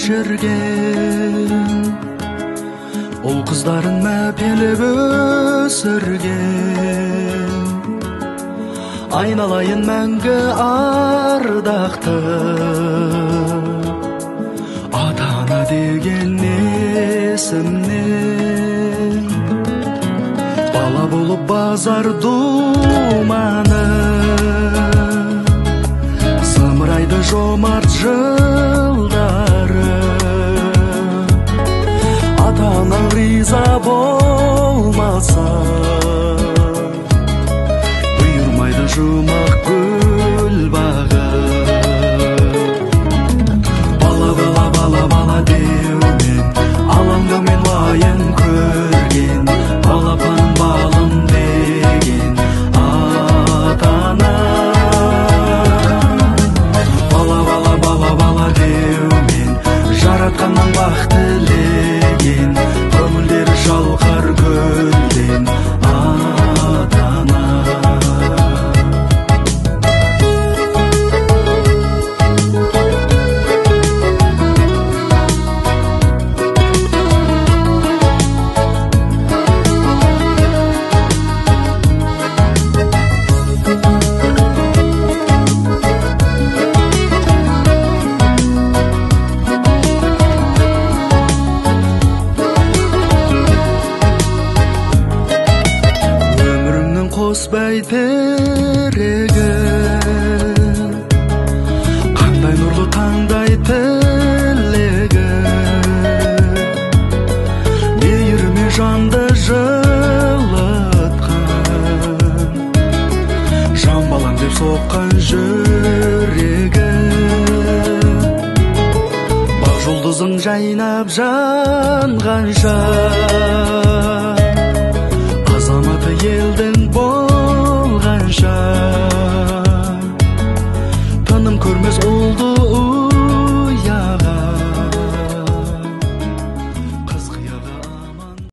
кешірген, ол қыздарын мәпелеп өсірген. Айналайын мәңгі ардақты, ата-ана деген есімнен. Бала болып базар думаны, зымырайды жомарт жылдары. Ата-анаң риза болмаса, бұйырмайды жұмақ гүл бағы. Бала, бала, бала, бала деумен, алаңдаумен уайым көрген, балапан балым деген ата-ана. Бала, бала, бала, бала деумен, жаратқаннан бақ тілеген, көңілдері жалқар гүлден ата-ана. Қос бәйтерегі, қандай нұрлы таңдай тілегі, мейірімен жанды жылытқан, жан балам деп соққан жүрегі. Бақ жұлдызың жайнап жанғанша,